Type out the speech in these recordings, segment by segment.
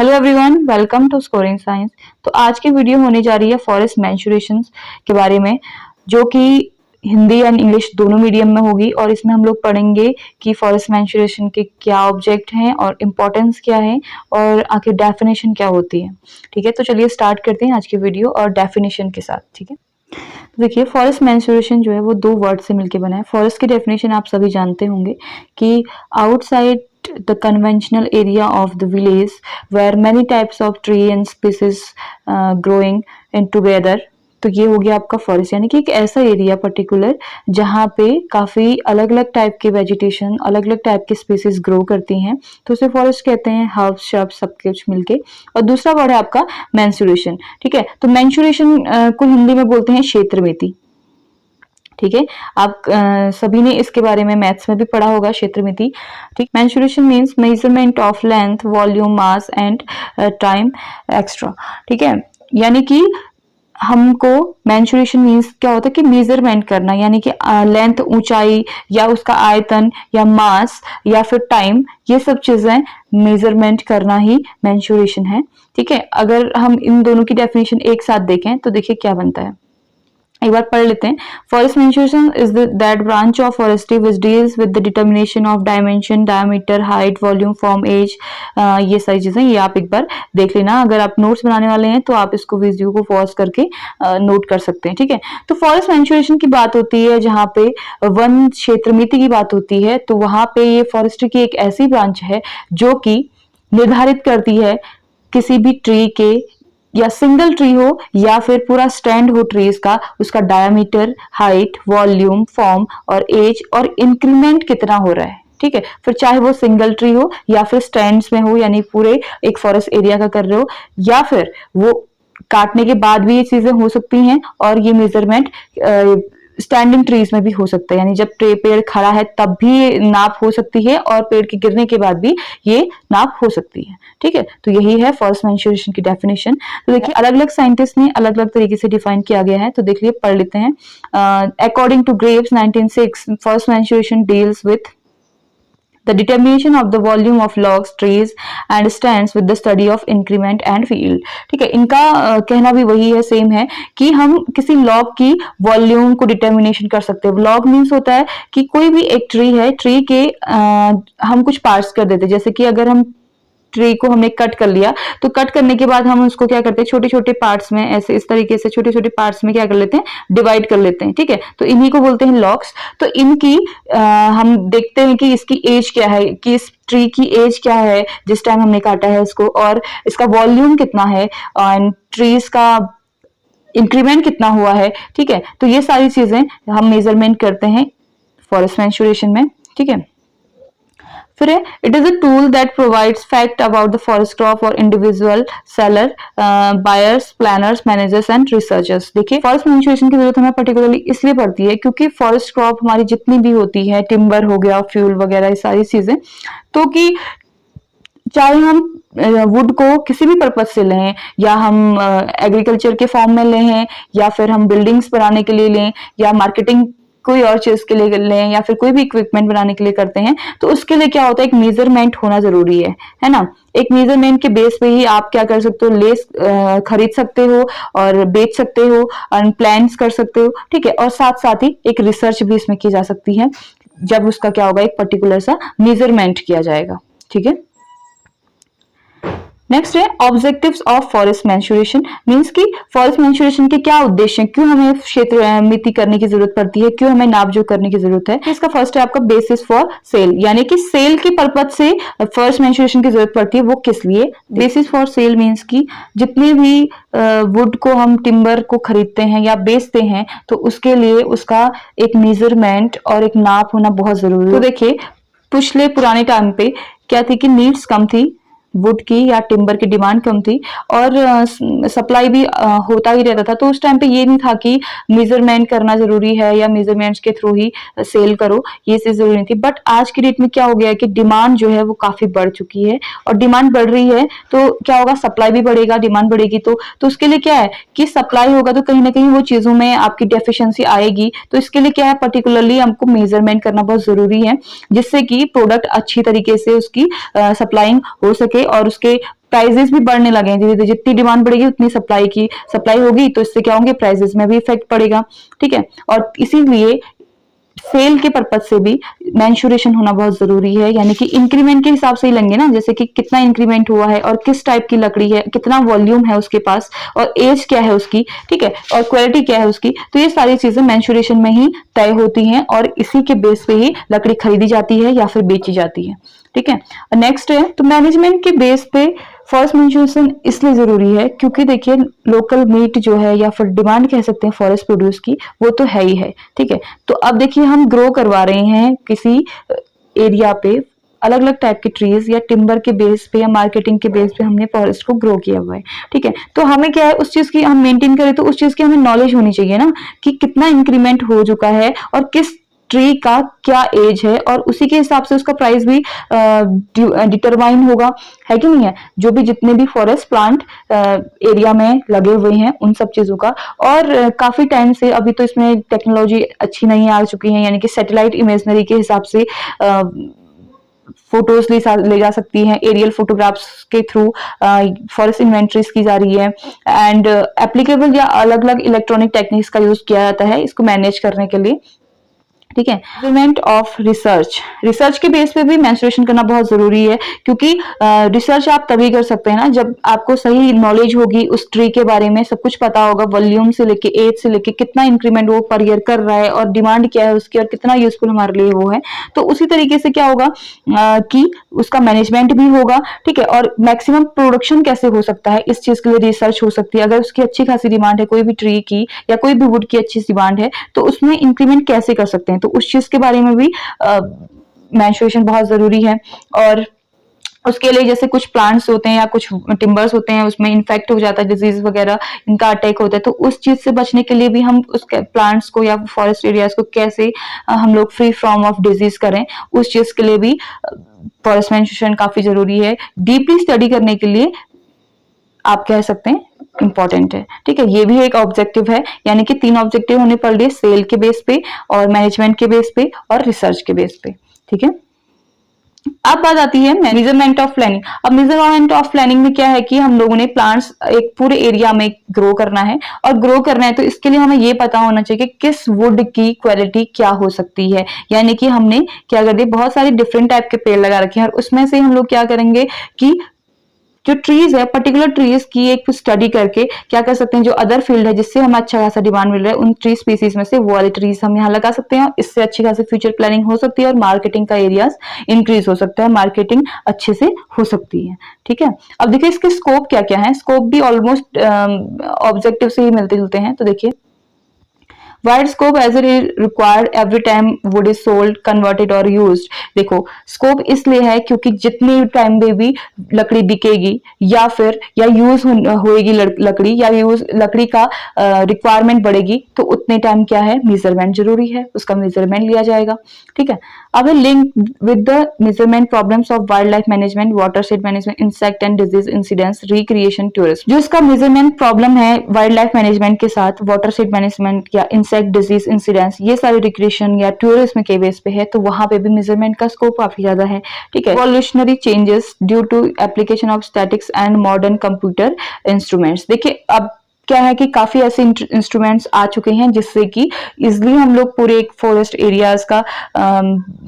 Hello everyone, welcome to scoring science. तो आज की वीडियो होने जा रही है फॉरेस्ट मेंसुरेशंस के बारे में, जो कि हिंदी एंड इंग्लिश दोनों मीडियम में होगी। और इसमें हम लोग पढ़ेंगे कि फॉरेस्ट मेंसुरेशन के क्या ऑब्जेक्ट हैं और इम्पोर्टेंस क्या है और आखिर डेफिनेशन क्या होती है। ठीक है, तो चलिए स्टार्ट करते हैं आज की वीडियो और डेफिनेशन के साथ। ठीक है, तो देखिए फॉरेस्ट मेंसुरेशन जो है वो दो वर्ड से मिलकर बना है। फॉरेस्ट की डेफिनेशन आप सभी जानते होंगे कि outside the conventional area of the village where many types of tree and species growing in together। तो ये हो गया आपका फॉरेस्ट, यानी कि एक ऐसा एरिया पर्टिकुलर जहाँ पे काफी अलग अलग टाइप के वेजिटेशन, अलग अलग टाइप के स्पीसीज ग्रो करती हैं, तो उसे फॉरेस्ट कहते हैं। हर्ब्स शर्ब्स सब कुछ मिलके। और दूसरा वर्ड है आपका मेंसुरेशन। ठीक है, तो मेंसुरेशन को हिंदी में बोलते हैं क्षेत्रमिति। ठीक है, आप सभी ने इसके बारे में मैथ्स में भी पढ़ा होगा, क्षेत्रमिति। ठीक, mensuration means measurement of length, volume, mass and time extra. ठीक है, यानी कि हमको मेंसुरेशन मींस क्या होता है कि मेजरमेंट करना, यानी कि लेंथ, ऊंचाई या उसका आयतन या मास या फिर टाइम, ये सब चीजें मेजरमेंट करना ही मेंसुरेशन है। ठीक है, अगर हम इन दोनों की डेफिनेशन एक साथ देखें तो देखिए क्या बनता है, एक बार पढ़ लेते हैं। Forest mensuration is that branch of forestry which deals with the determination of dimension, diameter, height, volume, form, age. ये सारी चीजें ये आप एक बार देख लेना। अगर आप नोट्स बनाने वाले हैं तो आप इसको वीडियो को पॉज करके नोट कर सकते हैं। ठीक है, तो फॉरेस्ट मेंसुरेशन की बात होती है जहाँ पे वन क्षेत्रमिति की बात होती है, तो वहां पे ये फॉरेस्ट्री की एक ऐसी ब्रांच है जो कि निर्धारित करती है किसी भी ट्री के, या सिंगल ट्री हो या फिर पूरा स्टैंड हो ट्रीज का, उसका डायमीटर, हाइट, वॉल्यूम, फॉर्म और एज और इंक्रीमेंट कितना हो रहा है। ठीक है, फिर चाहे वो सिंगल ट्री हो या फिर स्टैंड्स में हो, यानी पूरे एक फॉरेस्ट एरिया का कर रहे हो, या फिर वो काटने के बाद भी ये चीजें हो सकती हैं। और ये मेजरमेंट स्टैंडिंग ट्रीज में भी हो सकता है, यानी जब पेड़ खड़ा है तब भी नाप हो सकती है और पेड़ के गिरने के बाद भी ये नाप हो सकती है। ठीक है, तो यही है फॉरेस्ट मेंसुरेशन की डेफिनेशन। तो देखिए अलग अलग साइंटिस्ट ने अलग अलग तरीके से डिफाइन किया गया है, तो देखिए पढ़ लेते हैं। According to Graves 1906, forest mensuration deals with the determination of the volume of logs, trees and stands with the study of increment and field। ठीक है, इनका कहना भी वही है, सेम है, कि हम किसी लॉग की वॉल्यूम को डिटर्मिनेशन कर सकते हैं। लॉग मीन्स होता है कि कोई भी एक ट्री है, ट्री के हम कुछ पार्ट्स कर देते हैं। जैसे कि अगर हम ट्री को हमने कट कर लिया, तो कट करने के बाद हम उसको क्या करते हैं, छोटे छोटे पार्ट्स में, ऐसे इस तरीके से छोटे छोटे पार्ट्स में क्या कर लेते हैं, डिवाइड कर लेते हैं। ठीक है, तो इन्हीं को बोलते हैं लॉग्स। तो इनकी हम देखते हैं कि इसकी एज क्या है, कि इस ट्री की एज क्या है जिस टाइम हमने काटा है इसको, और इसका वॉल्यूम कितना है, और ट्रीज का इंक्रीमेंट कितना हुआ है। ठीक है, तो ये सारी चीजें हम मेजरमेंट करते हैं फॉरेस्ट मेंसुरेशन में। ठीक है, फिर it is a tool that provides fact about the forest crop और individual seller, buyers, planners, managers and researchers. देखिए फॉरेस्ट मेंसुरेशन की जरूरत हमें पर्टिकुलरली इसलिए पड़ती है क्योंकि फॉरेस्ट क्रॉप हमारी जितनी भी होती है, टिम्बर हो गया, फ्यूल वगैरह, ये सारी चीजें, तो कि चाहे हम वुड को किसी भी पर्पज से लें, या हम एग्रीकल्चर के फॉर्म में लें, या फिर हम बिल्डिंग्स बनाने के लिए लें, या मार्केटिंग कोई और चीज के लिए लें, या फिर कोई भी इक्विपमेंट बनाने के लिए करते हैं, तो उसके लिए क्या होता है, एक मेजरमेंट होना जरूरी है ना। एक मेजरमेंट के बेस पे ही आप क्या कर सकते हो, लेस खरीद सकते हो और बेच सकते हो, और प्लान्स कर सकते हो। ठीक है, और साथ साथ ही एक रिसर्च भी इसमें की जा सकती है, जब उसका क्या होगा, एक पर्टिकुलर सा मेजरमेंट किया जाएगा। ठीक है, नेक्स्ट है objectives of forest mensuration. Means कि फॉरेस्ट मेंसुरेशन के क्या उद्देश्य हैं, क्यों हमें क्षेत्र मिति करने की जरूरत पड़ती है, क्यों हमें नापजोख करने की जरूरत है। इसका फर्स्ट है आपका बेसिस फॉर सेल, यानी कि सेल के पर्पज से फॉरेस्ट मेंसुरेशन की जरूरत पड़ती है। वो किस लिए? बेसिस फॉर सेल मीन्स कि जितने भी वुड को हम, टिम्बर को खरीदते हैं या बेचते हैं, तो उसके लिए उसका एक मेजरमेंट और एक नाप होना बहुत जरूरी है। तो देखिए पिछले पुराने टाइम पे क्या थी कि नीड्स कम थी, वुड की या टिम्बर की डिमांड कम थी, और सप्लाई भी होता ही रहता था। तो उस टाइम पे ये नहीं था कि मेजरमेंट करना जरूरी है या मेजरमेंट्स के थ्रू ही सेल करो, ये चीज जरूरी नहीं थी। बट आज की डेट में क्या हो गया है कि डिमांड जो है वो काफी बढ़ चुकी है, और डिमांड बढ़ रही है तो क्या होगा, सप्लाई भी बढ़ेगा, डिमांड बढ़ेगी, तो उसके लिए क्या है कि सप्लाई होगा तो कहीं ना कहीं वो चीजों में आपकी डेफिशिएंसी आएगी। तो इसके लिए क्या है, पर्टिकुलरली हमको मेजरमेंट करना बहुत जरूरी है, जिससे कि प्रोडक्ट अच्छी तरीके से उसकी सप्लाइंग हो सके और उसके प्राइजेस भी बढ़ने लगे हैं धीरे धीरे। जितनी डिमांड बढ़ेगी उतनी सप्लाई होगी, तो इससे क्या होंगे, प्राइजेस में भी इफेक्ट पड़ेगा। ठीक है, और इसीलिए सेल के पर्पज से भी मेंशुरेशन होना बहुत जरूरी है, यानी कि इंक्रीमेंट के हिसाब से ही लेंगे ना, जैसे कि कितना इंक्रीमेंट हुआ है और किस टाइप की लकड़ी है, कितना वॉल्यूम है उसके पास और एज क्या है उसकी, ठीक है, और क्वालिटी क्या है उसकी। तो ये सारी चीजें मेंशुरेशन में ही तय होती हैं और इसी के बेस पे ही लकड़ी खरीदी जाती है या फिर बेची जाती है। ठीक है, नेक्स्ट है, तो मैनेजमेंट के बेस पे फॉरेस्ट मेंशुरेशन इसलिए जरूरी है क्योंकि देखिए लोकल मीट जो है या फिर डिमांड कह सकते हैं फॉरेस्ट प्रोड्यूस की, वो तो है ही है। ठीक है, तो अब देखिए हम ग्रो करवा रहे हैं किसी एरिया पे अलग अलग टाइप के ट्रीज या टिम्बर के बेस पे या मार्केटिंग के बेस पे हमने फॉरेस्ट को ग्रो किया हुआ है। ठीक है, तो हमें क्या है, उस चीज की हम मेंटेन करें तो उस चीज की हमें नॉलेज होनी चाहिए ना, कि कितना इंक्रीमेंट हो चुका है और किस ट्री का क्या एज है, और उसी के हिसाब से उसका प्राइस भी डिटरमाइन होगा, है कि नहीं है। जो भी जितने भी फॉरेस्ट प्लांट एरिया में लगे हुए हैं उन सब चीजों का। और काफी टाइम से अभी तो इसमें टेक्नोलॉजी अच्छी नहीं आ चुकी है, यानी कि सैटेलाइट इमेजनरी के हिसाब से फोटोज ले जा सकती हैं, एरियल फोटोग्राफ्स के थ्रू फॉरेस्ट इन्वेंटरीज की जा रही है, एंड एप्लीकेबल या अलग अलग इलेक्ट्रॉनिक टेक्निक्स का यूज किया जाता है इसको मैनेज करने के लिए। ठीक है, मेजरमेंट ऑफ रिसर्च के बेस पे भी मेंस्ट्रुएशन करना बहुत जरूरी है, क्योंकि रिसर्च आप तभी कर सकते हैं ना जब आपको सही नॉलेज होगी उस ट्री के बारे में, सब कुछ पता होगा, वॉल्यूम से लेके एज से लेके कितना इंक्रीमेंट वो पर ईयर कर रहा है और डिमांड क्या है उसकी और कितना यूजफुल हमारे लिए वो है। तो उसी तरीके से क्या होगा कि उसका मैनेजमेंट भी होगा। ठीक है, और मैक्सिमम प्रोडक्शन कैसे हो सकता है इस चीज के लिए रिसर्च हो सकती है। अगर उसकी अच्छी खासी डिमांड है कोई भी ट्री की या कोई भी वुड की अच्छी डिमांड है, तो उसमें इंक्रीमेंट कैसे कर सकते हैं, तो उस चीज के बारे में भी मेंस्ट्रुएशन बहुत जरूरी है। और उसके लिए जैसे कुछ प्लांट्स होते हैं या कुछ टिम्बर्स होते हैं उसमें इन्फेक्ट हो जाता है, डिजीज वगैरह इनका अटैक होता है, तो उस चीज से बचने के लिए भी हम उस प्लांट्स को या फॉरेस्ट एरियाज को कैसे हम लोग फ्री फ्रॉम ऑफ डिजीज करें, उस चीज के लिए भी फॉरेस्ट मेंस्ट्रुएशन काफी जरूरी है। डीपली स्टडी करने के लिए आप कह सकते हैं इंपॉर्टेंट है। ठीक है, ये भी एक ऑब्जेक्टिव है, यानी कि 3 ऑब्जेक्टिव होने पर डे, सेल के बेस पे और मैनेजमेंट के बेस पे और रिसर्च के बेस पे। ठीक है, अब बात आती है मेजरमेंट ऑफ प्लानिंग। अब मेजरमेंट ऑफ प्लानिंग में क्या है कि हम लोगों ने प्लांट्स एक पूरे एरिया में ग्रो करना है, और ग्रो करना है तो इसके लिए हमें ये पता होना चाहिए कि किस वुड की क्वालिटी क्या हो सकती है। यानी कि हमने क्या कर दिया, बहुत सारे डिफरेंट टाइप के पेड़ लगा रखे हैं और उसमें से हम लोग क्या करेंगे कि जो ट्रीज है, पर्टिकुलर ट्रीज की एक स्टडी करके क्या कर सकते हैं, जो अदर फील्ड है जिससे हमें अच्छा खासा डिमांड मिल रहा है उन ट्री स्पीसीज में से वो वाले ट्रीज हम यहाँ लगा सकते हैं। इससे अच्छी खासी फ्यूचर प्लानिंग हो सकती है और मार्केटिंग का एरियाज इंक्रीज हो सकता है, मार्केटिंग अच्छे से हो सकती है। ठीक है, अब देखिए इसके स्कोप क्या क्या है। स्कोप भी ऑलमोस्ट ऑब्जेक्टिव से ही मिलते जुलते हैं। तो देखिए, wide scope as it is required every time wood is sold, converted और यूज्ड। देखो स्कोप इसलिए है क्योंकि जितने टाइम में भी लकड़ी बिकेगी या फिर या यूज होएगी लकड़ी या यूज लकड़ी का रिक्वायरमेंट बढ़ेगी, तो उतने टाइम क्या है, मेजरमेंट जरूरी है, उसका मेजरमेंट लिया जाएगा। ठीक है, अब link with the measurement problems of wild life management, water shade management, insect and disease incidents, recreation, tourism. जो इसका मेजरमेंट प्रॉब्लम है वाइल्ड लाइफ मैनेजमेंट के साथ, वाटर शेड मैनेजमेंट या इंसेक्ट डिजीज इंसिडेंट्स, ये सारे रिक्रिएशन या टूरिज्म के बेस पे है, तो वहां पे भी मेजरमेंट का स्कोप काफी ज्यादा है। ठीक है, evolutionary changes due to application of statics and modern computer instruments. देखिए अब क्या है कि काफी ऐसे इंस्ट्रूमेंट्स आ चुके हैं जिससे कि इजिली हम लोग पूरे एक फॉरेस्ट एरियाज का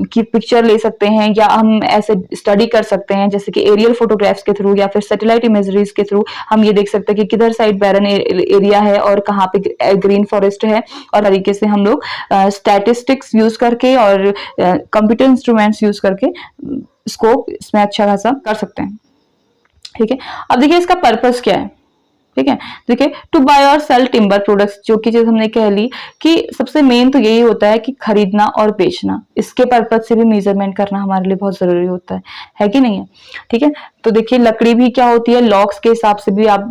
की पिक्चर ले सकते हैं, या हम ऐसे स्टडी कर सकते हैं जैसे कि एरियल फोटोग्राफ्स के थ्रू या फिर सैटेलाइट इमेजरीज के थ्रू हम ये देख सकते हैं कि किधर साइड बैरन एरिया है और कहाँ पे ग्रीन फॉरेस्ट है, और तरीके से हम लोग स्टैटिस्टिक्स यूज करके और कंप्यूटर इंस्ट्रूमेंट्स यूज करके स्कोप इसमें अच्छा खासा कर सकते हैं। ठीक है, अब देखिए इसका पर्पस क्या है। ठीक है, देखिए टू बाय और सेल टिम्बर प्रोडक्ट्स, जो कि चीज हमने कह ली कि सबसे मेन तो यही होता है कि खरीदना और बेचना, इसके पर्पज से भी मेजरमेंट करना हमारे लिए बहुत जरूरी होता है कि नहीं है। ठीक है, तो देखिए लकड़ी भी क्या होती है, लॉग्स के हिसाब से भी आप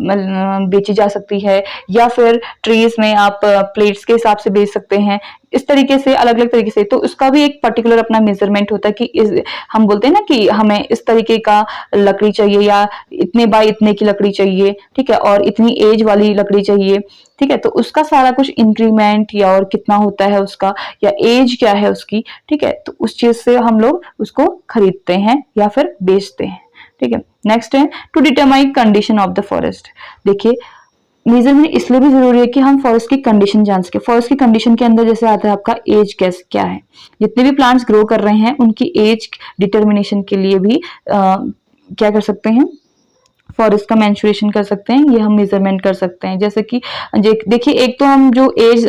बेची जा सकती है, या फिर ट्रीज में आप प्लेट्स के हिसाब से बेच सकते हैं, इस तरीके से अलग अलग तरीके से। तो उसका भी एक पर्टिकुलर अपना मेजरमेंट होता है कि हम बोलते हैं ना कि हमें इस तरीके का लकड़ी चाहिए या इतने बाय इतने की लकड़ी चाहिए, ठीक है, और इतनी एज वाली लकड़ी चाहिए। ठीक है, तो उसका सारा कुछ इंक्रीमेंट या और कितना होता है उसका, या एज क्या है उसकी, ठीक है, तो उस चीज से हम लोग उसको खरीदते हैं या फिर बेचते हैं। ठीक है, नेक्स्ट है to determine condition of the forest. देखिए मेजरमेंट इसलिए भी जरूरी है कि हम फॉरेस्ट की कंडीशन जान सके। फॉरेस्ट की कंडीशन के अंदर जैसे आता है आपका एज कैस क्या है, जितने भी प्लांट्स ग्रो कर रहे हैं उनकी एज डिटर्मिनेशन के लिए भी क्या कर सकते हैं, फॉरेस्ट का मैंचुरेशन कर सकते हैं, ये हम मेजरमेंट कर सकते हैं। जैसे कि देखिए एक तो हम जो एज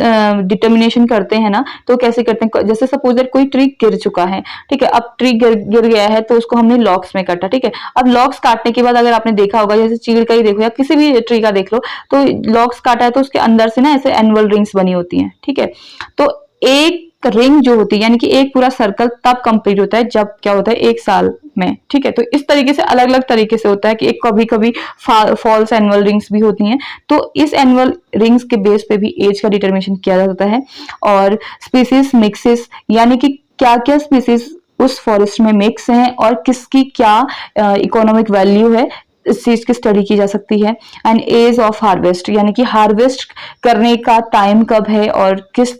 डिटर्मिनेशन करते हैं ना, तो कैसे करते हैं, जैसे सपोज दैट कोई ट्री गिर चुका है, ठीक है, अब ट्री गिर गया है तो उसको हमने लॉक्स में काटा, ठीक है। अब लॉक्स काटने के बाद अगर आपने देखा होगा, जैसे चीड़ का ही देखो या किसी भी ट्री का देख लो, तो लॉक्स काटा है तो उसके अंदर से ना ऐसे एनुअल रिंग्स बनी होती हैं, ठीक है। तो एक रिंग जो होती है यानी कि एक पूरा सर्कल तब कंप्लीट होता है जब क्या होता है, एक साल में, ठीक है। तो इस तरीके से अलग अलग तरीके से होता है कि एक कभी कभी फॉल्स एनुअल रिंग्स भी होती हैं, तो इस एनुअल रिंग्स के बेस पे भी एज का डिटर्मिनेशन किया जाता है। और स्पीसीज मिक्सेस यानी कि क्या क्या स्पीसीज उस फॉरेस्ट में मिक्स हैं और किसकी क्या इकोनॉमिक वैल्यू है, इस चीज की स्टडी की जा सकती है। एंड एज ऑफ हार्वेस्ट यानी कि हार्वेस्ट करने का टाइम कब है और किस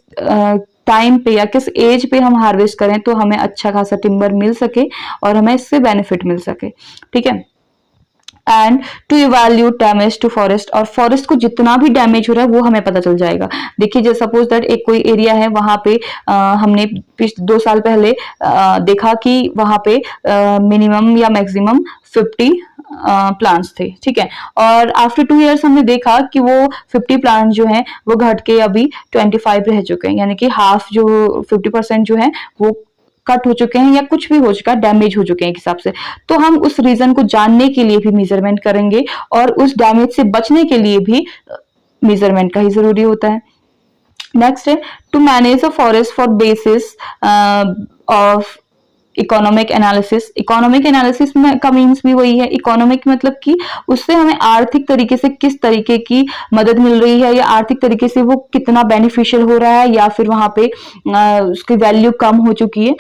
टाइम पे या किस एज पे हम हार्वेस्ट करें तो हमें अच्छा खासा टिम्बर मिल सके और हमें इससे बेनिफिट मिल सके, ठीक है। And to evaluate damage to forest, और फॉरेस्ट को जितना भी डैमेज हो रहा है वो हमें पता चल जाएगा। देखिए जैसे सपोज दैट एक कोई एरिया है, वहां पे हमने 2 साल पहले देखा कि वहां पे मिनिमम या मैक्सिमम 50 प्लांट्स थे, ठीक है। और आफ्टर 2 इयर्स हमने देखा कि वो 50 प्लांट जो हैं वो घट के अभी 25 रह चुके हैं, यानी कि हाफ जो 50% जो है वो कट हो चुके हैं या कुछ भी हो चुका है, डैमेज हो चुके हैं एक हिसाब से। तो हम उस रीजन को जानने के लिए भी मेजरमेंट करेंगे और उस डैमेज से बचने के लिए भी मेजरमेंट का ही जरूरी होता है। नेक्स्ट है to manage a forest for basis of economic analysis. Economic analysis में का मीन्स भी वही है, इकोनॉमिक मतलब कि उससे हमें आर्थिक तरीके से किस तरीके की मदद मिल रही है या आर्थिक तरीके से वो कितना बेनिफिशियल हो रहा है या फिर वहां पे उसकी वैल्यू कम हो चुकी है।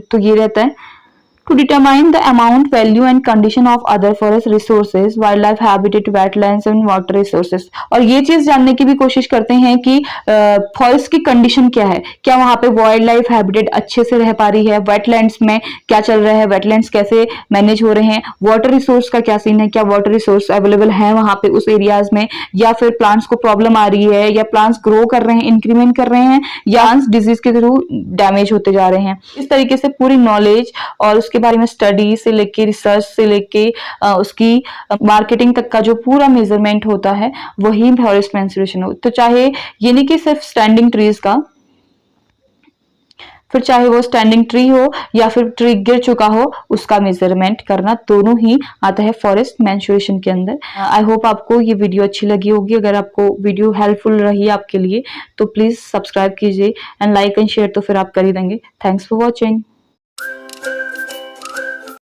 तो ये रहता है to determine the amount, value and condition of other forest resources, wildlife habitat, wetlands and water resources। और ये चीज जानने की भी कोशिश करते हैं कि फॉरेस्ट की कंडीशन क्या है, क्या वहां पे वाइल्ड लाइफ हैबिटेट अच्छे से रह पा रही है, वेटलैंड्स में क्या चल रहा है, वेटलैंड्स कैसे मैनेज हो रहे हैं, वाटर रिसोर्स का क्या सीन है, क्या वाटर रिसोर्स अवेलेबल है वहां पे उस एरियाज में, या फिर प्लांट्स को प्रॉब्लम आ रही है या प्लांट्स ग्रो कर रहे हैं, इंक्रीमेंट कर रहे हैं या डिजीज के थ्रू डैमेज होते जा रहे हैं। इस तरीके से पूरी नॉलेज और उसके बारे में स्टडी से लेके रिसर्च से लेके उसकी मार्केटिंग तक का जो पूरा मेजरमेंट होता है वही फॉरेस्ट मैंचुरेशन हो। तो चाहे ये नहीं कि सिर्फ स्टैंडिंग ट्रीज का, फिर चाहे वो स्टैंडिंग ट्री हो या फिर ट्री गिर चुका हो, उसका मेजरमेंट करना दोनों ही आता है फॉरेस्ट मैंचुरेशन के अंदर। आई होप आपको ये वीडियो अच्छी लगी होगी। अगर आपको वीडियो हेल्पफुल रही आपके लिए तो प्लीज सब्सक्राइब कीजिए एंड लाइक एंड शेयर तो फिर आप कर ही देंगे। Thanks for watching.